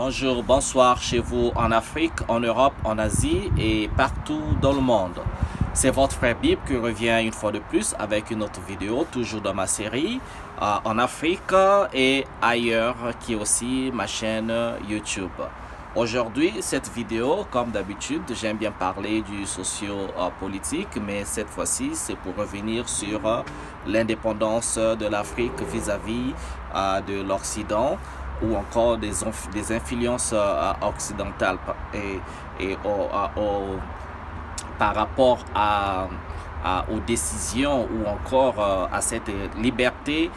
Bonjour, bonsoir chez vous en Afrique, en Europe, en Asie et partout dans le monde. C'est votre frère Bib qui revient une fois de plus avec une autre vidéo, toujours dans ma série en Afrique et ailleurs, qui est aussi ma chaîne YouTube. Aujourd'hui, cette vidéo, comme d'habitude, j'aime bien parler du socio-politique, mais cette fois-ci, c'est pour revenir sur l'indépendance de l'Afrique vis-à-vis de l'Occident, ou encore des influences occidentales par rapport aux décisions ou encore à cette liberté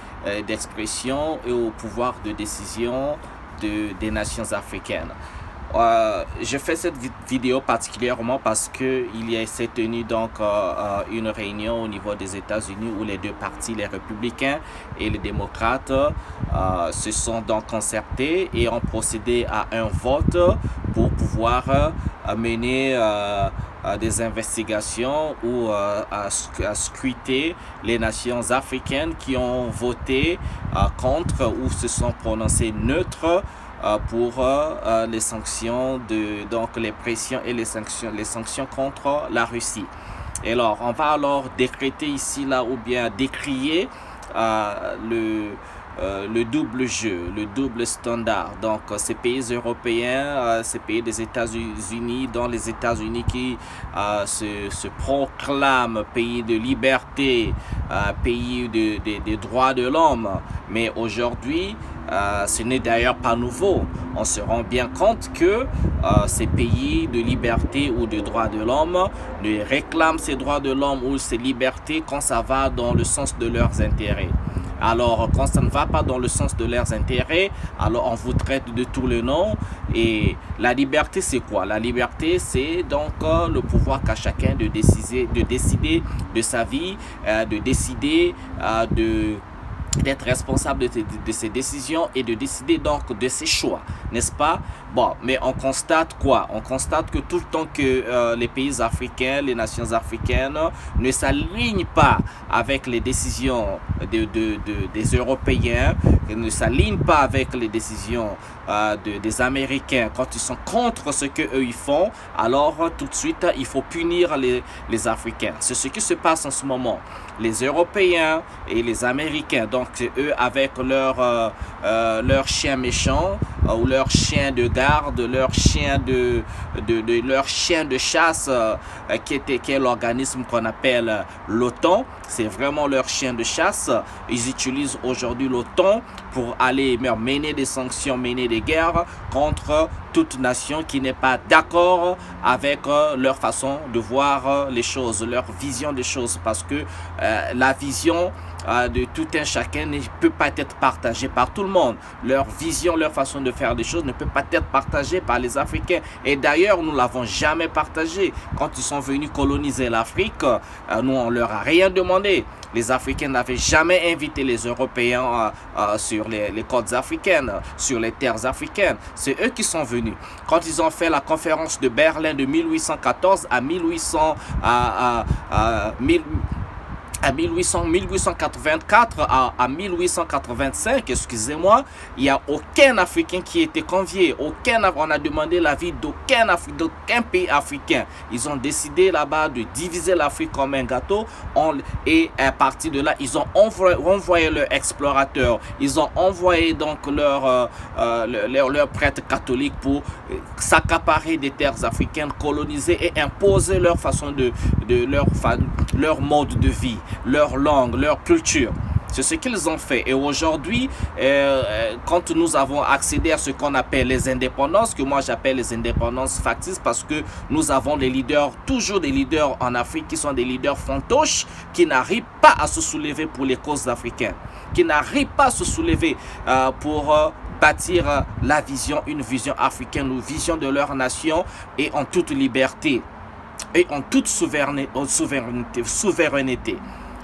d'expression et au pouvoir de décision des nations africaines. Je fais cette vidéo particulièrement parce que s'est tenu donc une réunion au niveau des États-Unis où les deux partis, les républicains et les démocrates, se sont donc concertés et ont procédé à un vote pour pouvoir mener des investigations ou à scruter les nations africaines qui ont voté contre ou se sont prononcées neutres pour les sanctions, donc les pressions et les sanctions contre la Russie. Et alors, on va alors décréter ici, là, ou bien décrier le double jeu, le double standard. Donc, ces pays européens, ces pays des États-Unis, dont les États-Unis qui se proclament pays de liberté, pays des droits de l'homme. Mais aujourd'hui, ce n'est d'ailleurs pas nouveau. On se rend bien compte que ces pays de liberté ou de droits de l'homme ne réclament ces droits de l'homme ou ces libertés quand ça va dans le sens de leurs intérêts. Alors, quand ça ne va pas dans le sens de leurs intérêts, alors on vous traite de tous les noms. Et la liberté, c'est quoi? La liberté, c'est donc le pouvoir qu'a chacun de décider de sa vie, de décider d'être responsable de ses décisions et de décider donc de ses choix, n'est-ce pas? Bon, mais on constate quoi? On constate que tout le temps que les pays africains, les nations africaines ne s'alignent pas avec les décisions des Européens, ne s'alignent pas avec les décisions des Américains, quand ils sont contre ce qu'eux ils font, alors tout de suite il faut punir les Africains. C'est ce qui se passe en ce moment. Les Européens et les Américains, donc eux avec leur chien méchant ou leur chien de garde, leur chien de chasse qui est l'organisme qu'on appelle l'OTAN. C'est vraiment leur chien de chasse. Ils utilisent aujourd'hui l'OTAN pour aller mener des sanctions, mener des guerres contre toute nation qui n'est pas d'accord avec leur façon de voir les choses, leur vision des choses, parce que la vision de tout un chacun ne peut pas être partagée par tout le monde. Leur vision, leur façon de faire des choses ne peut pas être partagée par les Africains. Et d'ailleurs, nous ne l'avons jamais partagée. Quand ils sont venus coloniser l'Afrique, nous, on leur a rien demandé. Les Africains n'avaient jamais invité les Européens sur les côtes africaines, sur les terres africaines. C'est eux qui sont venus. Quand ils ont fait la conférence de Berlin de 1814 à 1884 à 1885, excusez-moi, il n'y a aucun Africain qui était convié. On a demandé l'avis d'aucun pays africain. Ils ont décidé là-bas de diviser l'Afrique comme un gâteau. Et à partir de là, ils ont envoyé leurs explorateurs. Ils ont envoyé donc leurs prêtres catholiques pour s'accaparer des terres africaines, coloniser et imposer leur façon leur mode de vie, leur langue, leur culture. C'est ce qu'ils ont fait. Et aujourd'hui, quand nous avons accédé à ce qu'on appelle les indépendances, que moi j'appelle les indépendances factices, parce que nous avons toujours des leaders en Afrique qui sont des leaders fantoches, qui n'arrivent pas à se soulever pour les causes africaines, qui n'arrivent pas à se soulever pour bâtir une vision africaine, une vision de leur nation, et en toute liberté et en toute souveraineté.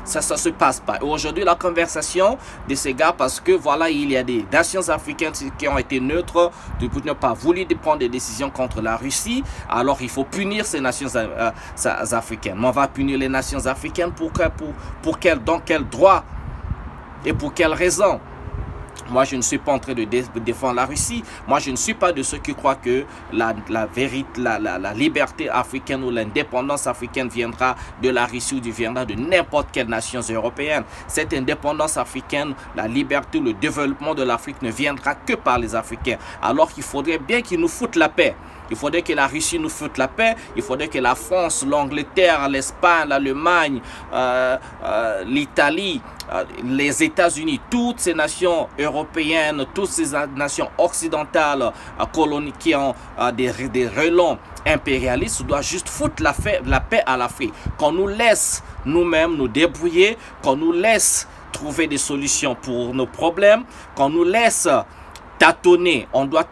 Ça se passe pas. Et aujourd'hui, la conversation de ces gars, parce que voilà, il y a des nations africaines qui ont été neutres, qui n'ont pas voulu prendre des décisions contre la Russie. Alors, il faut punir ces nations africaines. Mais on va punir les nations africaines dans quel droit et pour quelle raison? Moi, je ne suis pas en train de défendre la Russie. Moi, je ne suis pas de ceux qui croient que la liberté africaine ou l'indépendance africaine viendra de la Russie ou viendra de n'importe quelle nation européenne. Cette indépendance africaine, la liberté, le développement de l'Afrique ne viendra que par les Africains. Alors qu'il faudrait bien qu'ils nous foutent la paix. Il faudrait que la Russie nous foute la paix. Il faudrait que la France, l'Angleterre, l'Espagne, l'Allemagne, l'Italie, les États-Unis, toutes ces nations européennes, toutes ces nations occidentales qui ont des relents impérialistes, doivent juste foutre la paix à l'Afrique. Qu'on nous laisse nous-mêmes nous débrouiller, qu'on nous laisse trouver des solutions pour nos problèmes, qu'on nous laisse tâtonner, on doit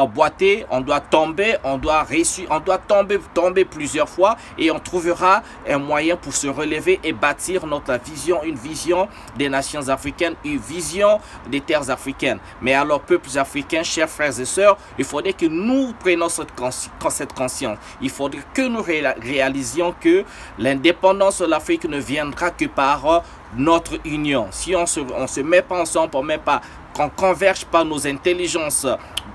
boiter, on doit tomber, on doit réussir, on doit tomber plusieurs fois et on trouvera un moyen pour se relever et bâtir notre vision, une vision des nations africaines, une vision des terres africaines. Mais alors, peuples africains, chers frères et sœurs, il faudrait que nous prenions cette conscience. Il faudrait que nous réalisions que l'indépendance de l'Afrique ne viendra que par notre union. Si on se met pas ensemble, qu'on ne converge pas nos intelligences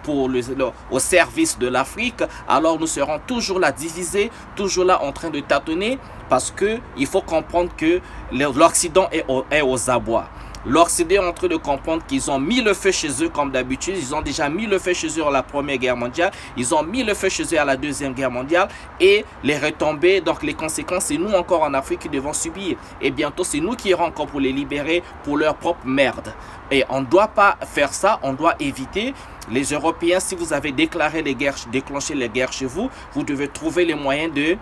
au service de l'Afrique, alors nous serons toujours là divisés, toujours là en train de tâtonner, parce qu'il faut comprendre que l'Occident est aux abois. L'Occident est en train de comprendre qu'ils ont mis le feu chez eux comme d'habitude. Ils ont déjà mis le feu chez eux à la Première Guerre mondiale. Ils ont mis le feu chez eux à la Deuxième Guerre mondiale. Et les retombées, donc les conséquences, c'est nous encore en Afrique qui devons subir. Et bientôt, c'est nous qui irons encore pour les libérer pour leur propre merde. Et on ne doit pas faire ça, on doit éviter. Les Européens, si vous avez déclenché les guerres chez vous, vous devez trouver les moyens de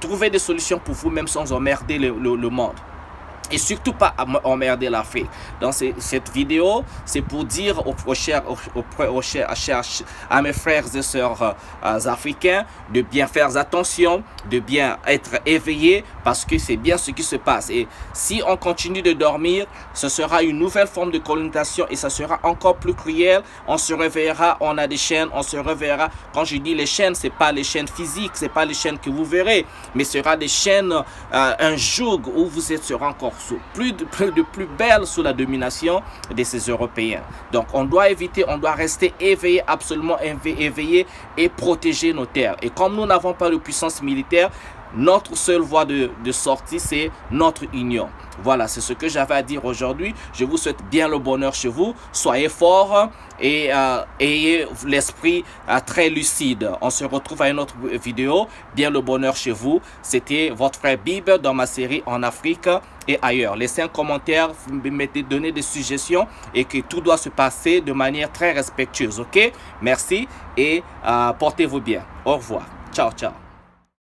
trouver des solutions pour vous-même sans emmerder le monde. Et surtout pas emmerder l'Afrique. Dans cette vidéo, c'est pour dire à mes frères et sœurs africains de bien faire attention, de bien être éveillés, parce que c'est bien ce qui se passe. Et si on continue de dormir, ce sera une nouvelle forme de colonisation et ça sera encore plus cruel. On se réveillera, on a des chaînes, on se réveillera. Quand je dis les chaînes, c'est pas les chaînes physiques, c'est pas les chaînes que vous verrez, mais ce sera des chaînes, un joug où vous serez encore plus belle sous la domination de ces Européens. Donc on doit éviter, on doit rester éveillé, absolument éveillé et protéger nos terres. Et comme nous n'avons pas de puissance militaire, notre seule voie de sortie, c'est notre union. Voilà, c'est ce que j'avais à dire aujourd'hui. Je vous souhaite bien le bonheur chez vous. Soyez forts et ayez l'esprit très lucide. On se retrouve à une autre vidéo. Bien le bonheur chez vous. C'était votre frère Bib dans ma série En Afrique et ailleurs. Laissez un commentaire, donnez des suggestions et que tout doit se passer de manière très respectueuse. Ok? Merci et portez-vous bien. Au revoir. Ciao, ciao.